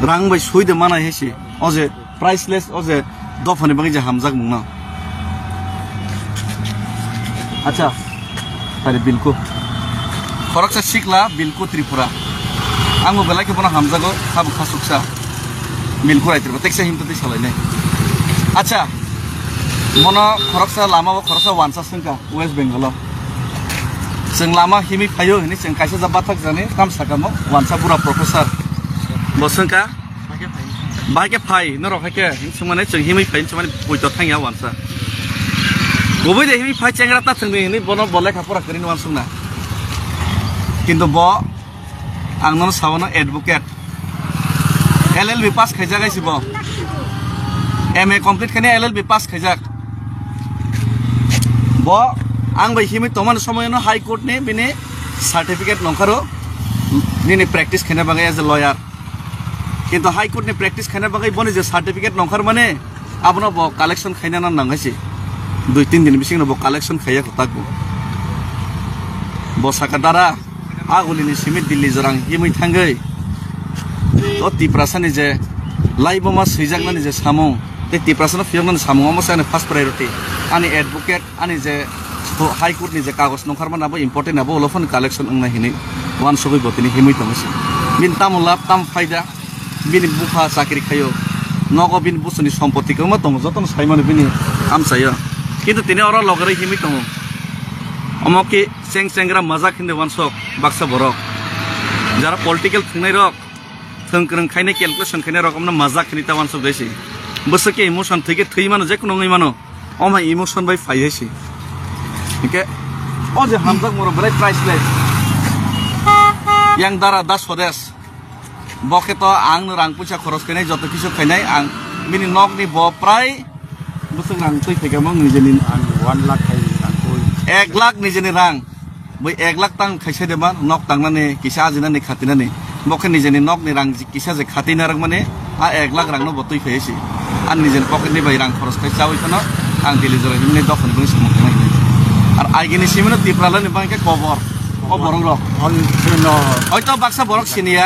rang bai suide manai hesi oje priceless oje dofani bagi je hamjak mungna acha tare bilku khoraksa sikla bilku tripura ango belai ke bona hamjago sab khasuksa bilku raitir teksa himto ti salai nai acha mono khoraksa lama bo khoraksa wansa singka west bengal जों लामा हिमी फायो नि जों कायसे जा बाथाक जाने काम साकामो वानसा पुरा professor बसंका बाके फाय न रखाके सुमाने जों हिमी फाय सुमाने पयतो थांया वानसा गुबै दे हिमी फाय चेंग्रा ता थंनि नि बनो बले खापुरा करिन वानसुना किन्तु ब आंनो सावनो एडवोकेट एलएलबी पास खायजा गायसिबो एमए कमप्लीट खाने एलएलबी पास खायजा ब आं बै हिमी तमान समयनो हाई कोर्ट ने बिने सर्टिफिकेट नंखारो निने प्रैक्टिस खाने बागै एज अ लॉयर किन्तु हाई कोर्ट ने प्रैक्टिस खाने बागै बने जे सर्टिफिकेट नंखार माने आपनो ब कलेक्शन खाइना ना नांगासि 2-3 दिन बिसिंनो ब कलेक्शन खाया खताकु ब साकादारा आगुलिनि सिमिट दिल्ली जरां हिमी थांगै तो 30% जे लाइबमा सैजाकनानि जे सामु ते 30% फियरनानि सामुआ मसाने फर्स्ट प्रायोरिटी आनि एडवोकेट आनि जे हाई कोर्ट नि जे कागज नंखारमान आबो इम्पोर्टेन्ट आबो लफन कलेक्शन अंगना हिनि वान सबै गतिनि हिमै तमसि बिन तामुला ताम फायदा बिन बुफा चाकरि खायो नगो बिन बुसुनि सम्पत्ति कमा तम जतन साइमाने बिनि आमसायो किन्तु तिनि अर लगरे हिमै तम अमके सेंग सेंग्रा मजा खिन्दे वान सक बाक्सा बरक जारा पॉलिटिकल थंगनाय रक थंक्रं खायने कैलकुलेशन खायने रकमना मजा खिनिता वान सक दैसि बसके इमोशन थैके थैमानो जेकुनो ngैमानो अमा इमोशन बाय फायैसि ओके ओजे हमजक मोर break priceless yang dara das hodes boke to ang rang pucha khoros kenai joto kisu khainai ang bini nok ni bo prai busung rang tui theke mong ni jeni 1 lakh khai ang tui 1 lakh ni jeni rang bai 1 lakh tang khaise de ma nok tang na ne kisa ajina ni khatina ni boke ni jeni nok ni rang kisa je khatina rang mane a 1 lakh rang no botui khaisi an ni jeni pocket ni bai rang khoros khai chawi kono ang dili jora himne dokon buni samu khanai আর আইগিনি সিমনো তিপ্রালানি বাংকে খবর ও বরং র হয়তো বাক্সা বরক সিনিয়া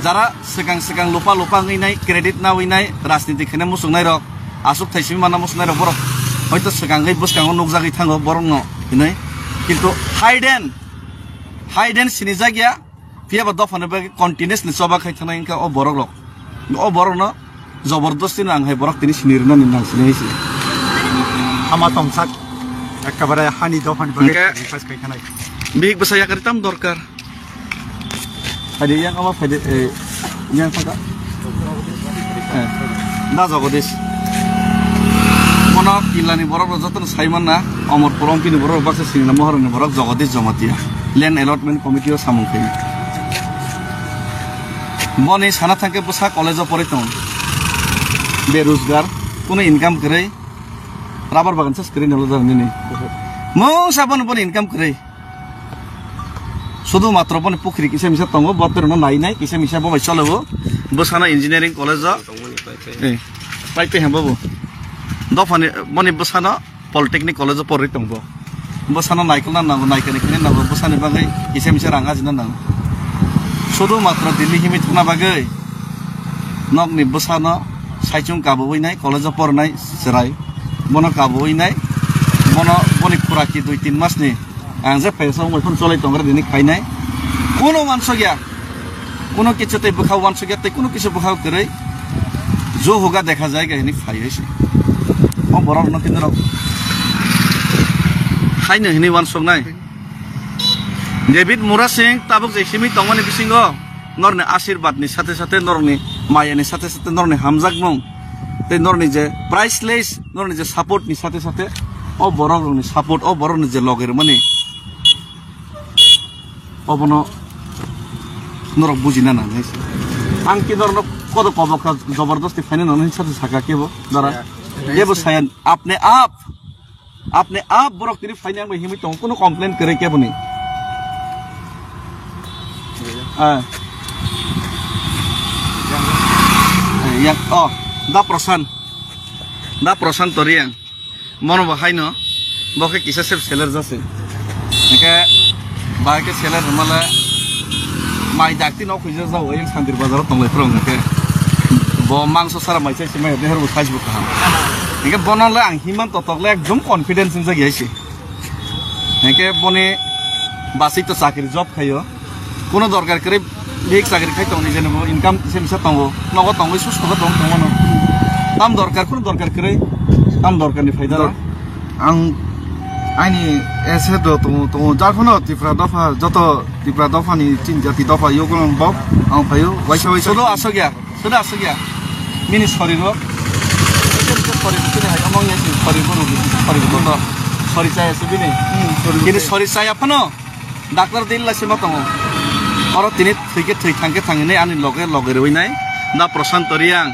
যারা সিগাং সিগাং Lupa Lupa ngैनाय credit না হইনাय রাজনীতি খেনে মুসुंनाय रक आसुक थाइसिम माना मुसुंनाय रक बरक হয়তো সিগাङै বসকাङो नुकजागै थाङो बरं न हिनै किन्तु हाइडेन सिनि जागिया फियाबा दफाने बे कन्टिन्युअसलि सबा खाय थानाय इनका ओ बरक रक ओ बरक न जबरदस्ति आं हाय बरक तिनि सिनिरना नांसिनैसि हामा तमसाक एकेबारे हानि दफानि बागै रिक्वेस्ट खायखानाय बिग बसाया करताम दरकार फायदे यां फायदे यां थाका ना जगदीश मना किलानि बरक जतन साइमान ना अमरपुर एमपिनि बरक बाक्सा सिंना महरनि बरक जगदीश जमातिया लैंड अलॉटमेंट कमिटियाव सामुखै मने साना थाके बसा कलेजाव परेतन बेरोजगार कोनो इनकाम करे राबर बागान से स्क्रीन हलो जाने नहीं मो साबन पन इनकम करे शुद्ध मात्र पन पुखरी किसे मिसा तंगो बतर न नाइ नाइ किसे मिसा बबाय चलबो बसाना इंजिनियरिंग कॉलेज पाइपे हमबो दफानि मनि बसाना पॉलिटेक्निक कॉलेज परि तंगो बसाना नाइकल नांगो नाइकनि खने नांगो बसानि बागै किसे मिसा रांगा जिना नांगो शुद्ध मात्र दिल्ली हिमि थना बागै नगनि बसाना साइचुं काबोइनाय कॉलेज परनाय सराय मनो काबोइनाय boni kuraki 2-3 mas ni ang je paisa mo phun cholai tongra dini khainai kono manso gya kono kichu te bukhaw manso gya te kono kichu bukhaw krai jo hoga dekha jayega hini phai hoise o borok no kindro khaino hini wansok nai David Mura Singh tabuk je himi tongmani bisingo norne ashirwad ni sate sate norni maya ni sate sate norni hamjak mong te norni je priceless norni je support ni sate sate o borok ni support o borok ni je loger mani o bono norok bujina na nai ang ki norno kodo kobok जबरदस्ती फाइने none साथे साका केबो दरा केबो सायन अपने आप borok tini फाइने ang himi tong kono complain करे केबो ni yang da prosan toriang mono bahai no boke kisa sep seller jase neke bahai ke seller mala mai dakti no khuja jaw yang sandir bazar tonglai prong neke bo mangso sara mai chai mai deher bu facebook ha neke bonole ang himan totokle ekdom confidence in jagi aise neke bone basi to sakri job khayo kono dorkar kare big sakri khai tong ni jene income semsa tongo nogo tongo sus ko tong no tam dorkar kono dorkar kare tam dorkar ni faida ang ani ese do to jarfono tipra dofa ni tin jati dofa yogon bob ang payo waisa sudo asogya mini sorry ro sorry saya sebini kini sorry saya pano doctor dil la sima tongo oro tini thike thangke thangine ani loge roi nai da prashant toriang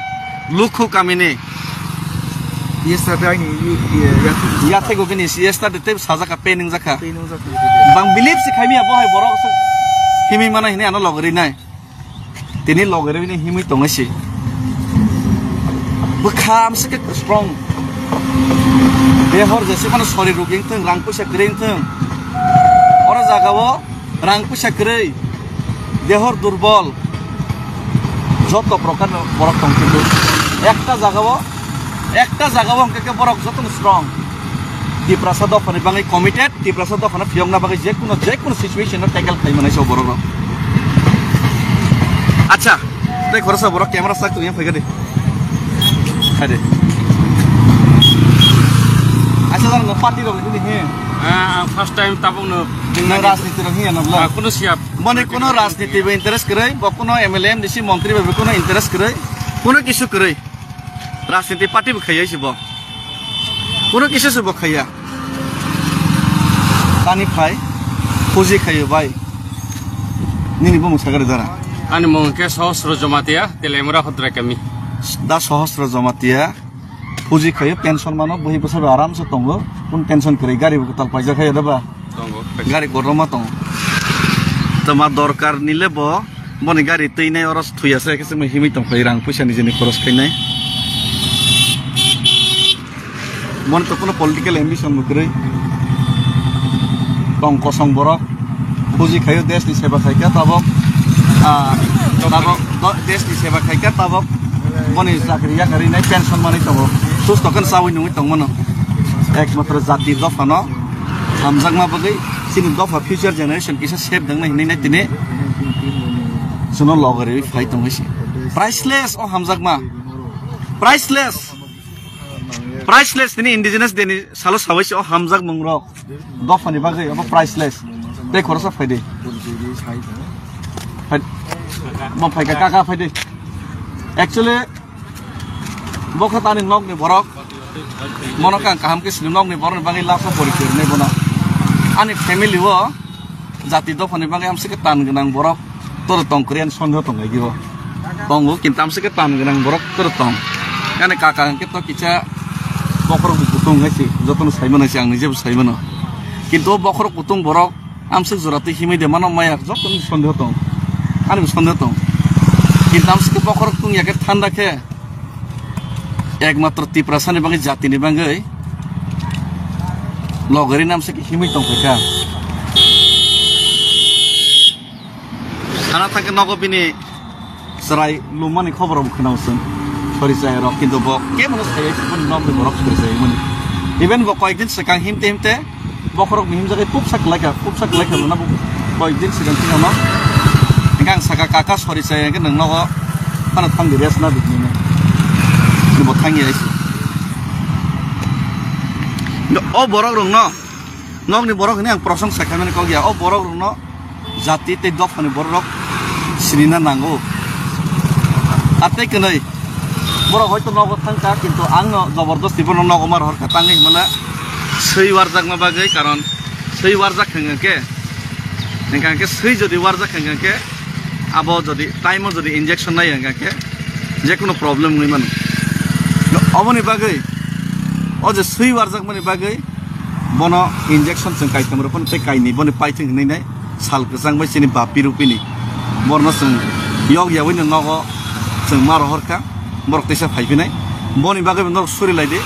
lukhu kamini yesterday ni ya thego bini yesterday te sajaka pening jaka bang believe si khaimi abo hai borok himi mana hine ana loge roi nai tini loge roi ni himi tongasi bukham se strong behor jese mana sorry ruging thang rang pusa greng thang ora jagao rang pusa grei behor durbol joto prokar borok tong kintu ekta jagao angke borok joto strong di prasad of ani bangai committed di prasad of ani fiong na bagai je kuno situation na tackle khai manai so borok acha dek khorsa borok camera sak tu yang phai gade ade acha dar no party ro ni he first time tabung no राजनीति रही है ना कुनो सियाप मने कोनो राजनीति में interest करे बकुनो MLA MDC मंत्री बे कोनो इंटरेस्ट करे कोनो किसु करे राजनीति पार्टी बे खैया सिबो कोनो किसु से बखैया तानी फाइ फुजी खैयो भाई निनि बो मुसागरे दरा अनि मंके सहस्र जमातिया तेलेमरा खतरा कमी दा सहस्र जमातिया फुजी खैयो पेंशन मानो बही बसर आराम से तंगो कोन पेंशन करे गाड़ी बो तल पैसा खैया दबा गाड़ी गरमा तंग तमा दरकार निले बो बने गाड़ी तैनाय अरस थुयासे केसे म हिमि तंग फै रां पैसा नि जेनि खरस खैनाय मन तो कोनो पॉलिटिकल एम्बिशन मुकरै तंग कसं बरक फुजी खैयो देश नि सेवा खायका तबक देश नि सेवा खायका तबक बने चाकरिया गरिनाय पेंशन माने तबो सुस्त कन सावै नुइ तंग मन एकमात्र जाति दफानो hamjangma bagai sini dofa future generation kisa save dang nai nai tine suno logare fai tong hisi priceless o hamjangma priceless tini indigenous deni salo sawai o hamjang mongro dofa ni bagai o priceless dei khorsa fai de mo fai ka fai de actually bokhatani nok ni borok monokang kaham ke sini nok ni borok bagai laso porikir nei bona ani family wo jati do phani bangai amse ke tan gnang borok tor tong korean sondho tong gi bo tongo kintam se ke tan gnang borok tor tong ane kaka ke to kicha bokhor putung hasi joton saimana si ang nije saimana kintu bokhor putung borok amse jorati himi de mano maya joton sondho tong ani sondho tong kintam se ke bokhor tung ya ke thanda ke ekmatro tiprasa ni bangai jati ni bangai logari nam se himi tong peka ana thake nogo bini serai lumani khobar khnaw sun sorry sai ro kintu bo ke mano sai pun nok borok sorry sai mun Even bo koi din sekang himte bokorok mihim jagai pupsak laika lona bo koi din sekang tinama engang saka kaka sori saya ke nang nogo kana thang dirias na bikni ni bo thangi ais no o borok rong no nok ni borok ni ang prosong sakamane ko ya o borok rong no jati te dok ani borok sinina nango ate kenai borok hoyto nogo thangka kintu angno jabardasti bono nogo mar hor katangi mana sei warjak ma bagai karon sei warjak khangke nengkangke sei jodi warjak khangke abo jodi time jodi injection nai hangke je kono problem ngai man oboni bagai o je sei warjak mani bagai bono injection sing kai tamro pon te kai ni boni paiting nei nai sal kesang bai sini bapi rupini borno sing yog ya wini nogo sing mar horka borok tesa phaibinai boni bagai bor suri laide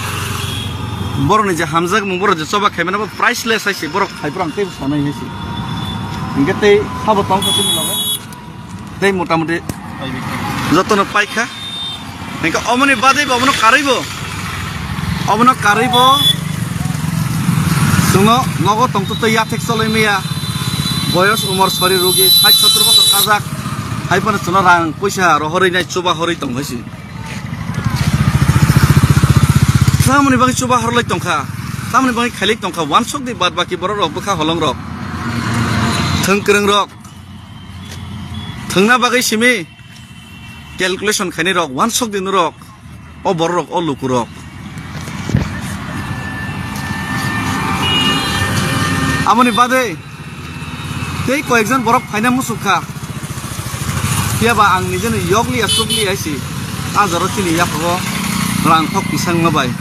borok ni je hamzak mung borok je soba khaimana bo priceless aisi borok phaibrang te sanai hesi ingete habo tong kasini logo tei motamuti jotono paikha engka omoni badai bo omono karaibo sungo nogo tongto te yathek soloi meya boyos umor sori rogi 60-70 bosor kajak haipana sono rang poisa rohori nai chuba hori tong hesi samoni bagi chuba horlai tongkha samoni bagi khalik tongkha wansok di bad baki borok rok bukha holong rok thengkreng rok thengna bagi simi calculation khani rok wansok din rok o borok rok o luku rok amoni bade tei koekjon borok phaina musukha tiaba ang nijeni yogli asukli aisi azaro chini yapo rang thok pisang mabai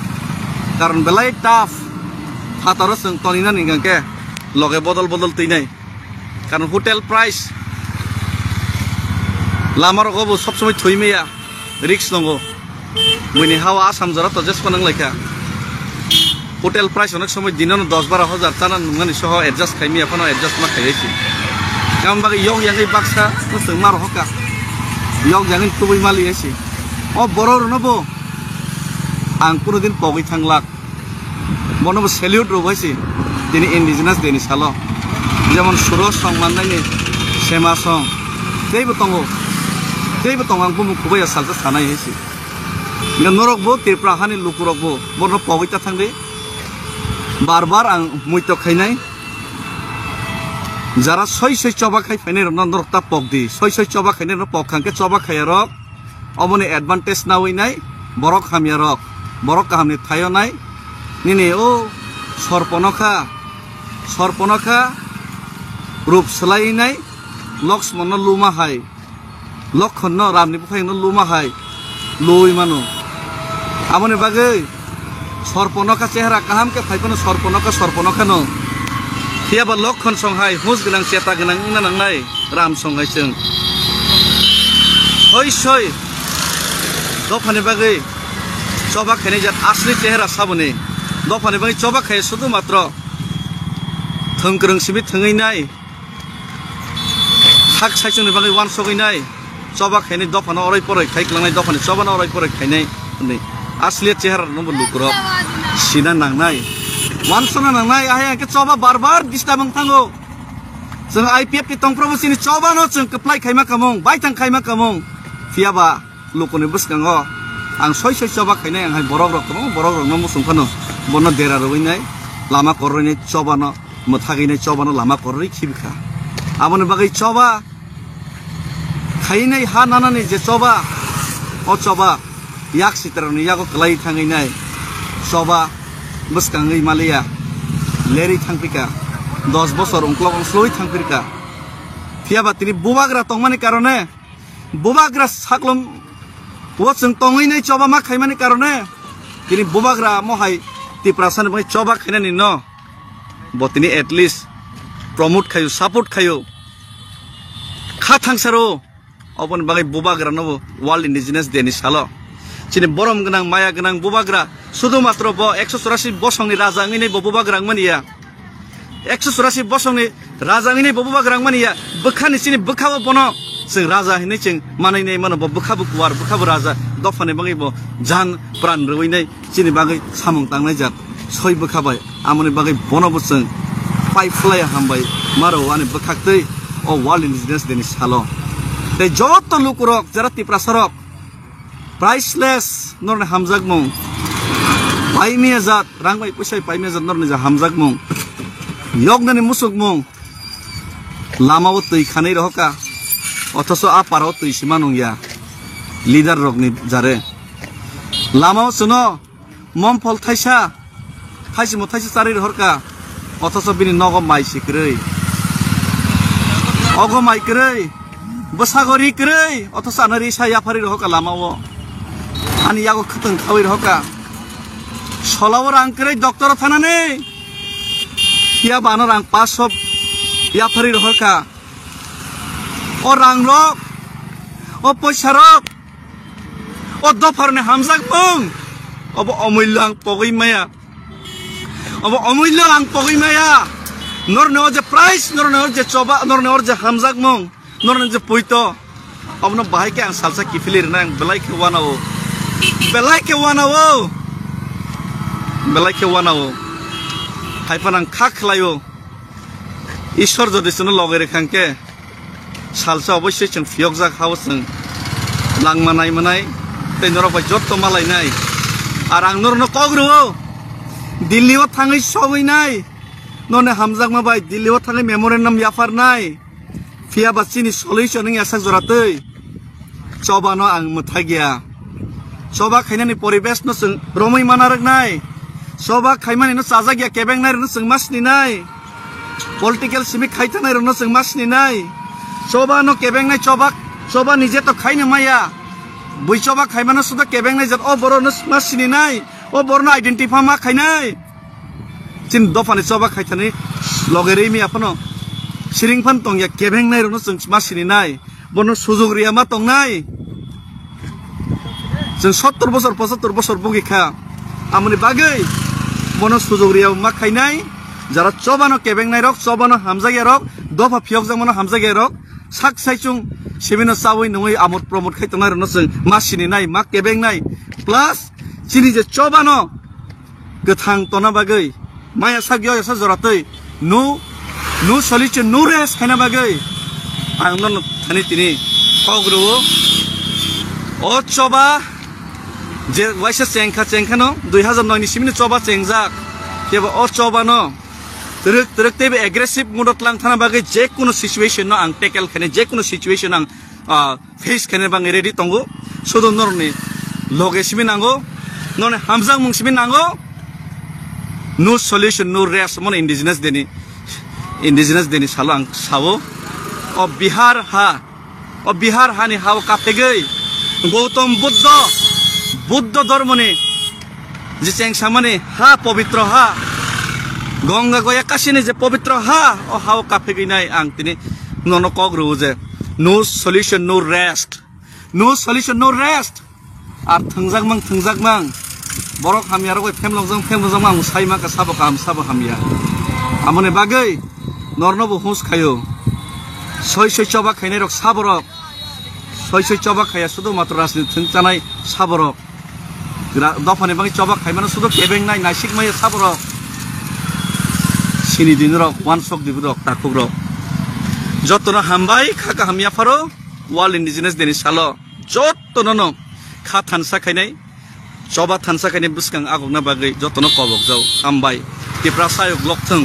karon belai taf hataro seng tonina ningangke loge bodol tinai karon hotel price lamar gobo sob somoi thuimeya risk nongo muni hawa asam jara to jes konang laika hotel price onek somoi dinono 10-12 হাজার টানা nungani soho adjust khaimiya pano adjust ma khaisi kam bagi yog yangai baksa to seng mar hoka yog yangai tubui mali aisi o boror nobo ang puno din pogi thanglak bonobo salute ro baisi dini indigenous deni salo jemon suros song mandani sema song teibo tongo ang bumu kubaya salta sanai hesi na norok bo tripura hani lukurok bo bono pogi ta thangde barbar ang muito khainai jara soi choba khai phainai ron norok ta pokdi soi choba khainai ro pokhangke choba khayarok oboni advantage na winai borok hamyarok borok kahamni thayonai nini o sorponokha rup selainai Lakshman no luma hai Lakhon no ramni bukhai no luma hai lui manu amoni bagai sorponokha chehra kaham ke phaipano sorponokha no tiaba Lakhon songhai hus gnang seta gnang nanang nai ram songhai chung hoi dofani bagai choba khane jat asli chehra sabone dofani bagai choba khaye sudu matro thengkreng sibi thengai nai hak saicung ni bagai wan sogai nai choba khane dofano orai porai khaiklangnai dofani choba no orai porai khainai ni asli chehra no lukro sina nangnai wan sona nangnai ahe ke choba barbar distabang thango jeng IPF ki tongprobo sini choba no jeng keplai khaima kamong baitang khaima kamong fiaba lukoni buskango ang soi choba khainai ang hai borok rok no musungkhano bono dera roinai lama korroi choba no muthaginai choba no lama korroi khibkha amoni bagai choba khainai ha nanani je choba o choba yak sitaroni yago klai thangai nai choba buskangai malia leri thangpika 10 bosor ungklok sloi thangpika fiaba tini bubagra tongmani karone bubagra saklom woseng tongai nai choba ma khaimani karone tini bubagra mohai tiprasan bai choba khainani no botini at least promote khayo support khayo kha thangsaro obon bagai bubagra no world indigenous day ni salo chini borom gnang maya gnang bubagra sudu matro bo 184 bosongni raja ngini bo bubagra ngmaniya 184 bosongni raja ngini bo bubagra ngmaniya bukhani chini bukhawo bono sing raja hinai ching manai nei mano bo bukhabu kuwar bukhabu raja dofane bangai bo jan pran roi nei chini bagai samung tangnai jat सय बोखाबाय आमनि बागै बनबोसों पाइपलाय हामबाय मारो आने बखाखतै ओ world इंडिजिनियास डेनि सालो ते जत लुकुरक जरा तिप्रासरक priceless नरने हामजागमुं pyaemia जात रांबाय पैसा पाइमिया जात नरने जा हामजागमुं यगनानि मुसुकमुं लामाव तै खानै रहका अथस आ पाराव तै सिमा नंगिया लिडार रगनि जारे लामाव सुनो मम फल थाइसा थाइसि म थाइसि चारि रहरका अथस बिनि नग माइ सिक्रै अग माइ क्रै बसागरि क्रै अथस आनारि साया फारि रहका लामाव आनि यागो खतन खावै रहका सलाव रां क्रै डक्टर थानानै या बानो रां 500 या फारि रहका ओ रां रक ओ पैसा रक ओ दफरने हामजाक बुं अब अमूल्य आं पगै माया अब अमूल्य आं पगै माया नरने जे प्राइस नरने जे चबा नरने जे हामजाक मुं नरने जे पुइतो अब न बाहाय के आं सालसा किफिलिर ना बेलाय के वानावो हाइफान आं खाखलायो ईश्वर जदि सुनो लगे रेखांके सालसा अवश्य जों फियक जा खावसों लांमानाय मानाय तेनर बाय जत्त मालायनाय आर आं नरनो कग्रुओ दिल्लीआव थाङै सवैनाय नने हामजाक माबाय दिल्लीआव थाङै मेमोरेन्डाम याफारनाय फिया बासिनि सलिउशन नों यासा जरातै चबानो आं मथाय गया चबा खायनानि परिबेश न जों रमै मानारगनाय चबा खायमानि न साजा गया केबेंनाय न जों मासनिनाय पलिटिकल सिमिक खायथानाय न जों मासनिनाय चबा न केबेंनाय चबा निजे तो खायनो माया बैचबा खायमानो सुदा केबेंनाय जात ओ बरनो मासनिनाय ओ बरनो आइडेंटिफा मा खायनाय चिन दफानि चबा खायथानि लगेरै मी आपनो सिरिंफान तंया केबेंनाय रनो जों मासनिनाय बनो सुजुगरिया मा तंनाय जों 70 बोसोर 75 बोसोर बुगिखा आमनि बागै बनो सुजुगरिया मा खायनाय जरा चबानो केबेंनाय रक चबानो हामजागिया रक दफा फियक जामनो हामजागिया रक साक साइचुं सिबिनो सावै नङै आमोद प्रमोद खायतनाय रनो जों मासिनिनाय मा केबेंनाय प्लास चिनि जे चबानो गोथां तना बागै माया सागिया यासा जरातै नु सलिउशन नु रेस खायना बागै आं नन थानि तिनि कग्रो ओ चबा जे वाइसा चेंखानो 2009 नि सिमिनो चबा चेंजाक केबो ओ चबानो तरक तेबे एग्रेसिव मुडत लांथाना बागै जे कुनो सिचुएशन न आं टेकल खाने जे कुनो सिचुएशन आं फेस खाने बांगे रेडी तंगो सोदो नरनि लगे सिमिन नांगो नने हामजां मुं सिमिन नांगो नो सॉल्यूशन नो रेस मन इंडिजिनस देनि सालो आं सावो ओ बिहार हानि हाव काफेगै गौतम बुद्ध धर्मनि जे चेंसा माने हा पवित्र हा गंगा गया काशीनि जे पवित्र हा ओ हाव काफेगैनाय आं तिनि ननो कग्रो जे नो सॉल्यूशन नो रेस्ट आर थंजाक मां बरक हामिया रगै फेमलंजों आं साइमा का साबो हामिया आमने बागै नरनबो हुस खायो सय चबा खायनाय रक साबरक सय चबा खाया सुदु मात्र राजनीति थंजानाय साबरक दफानि बागै चबा खायमानो सुदु केबेंनाय नासिक माय साबरक सिनि दिन रक वान सक दिबु रक ताकुक रक जतनो हामबाय खाका हामिया फारो वर्ल्ड इंडिजिनस डेनि सालो जतनो खा थानसा खायनाय चबा थानसा खायनाय बुसकां आगकना बागै जतनो कबक जाव हामबाय तिप्रा सायक लकथों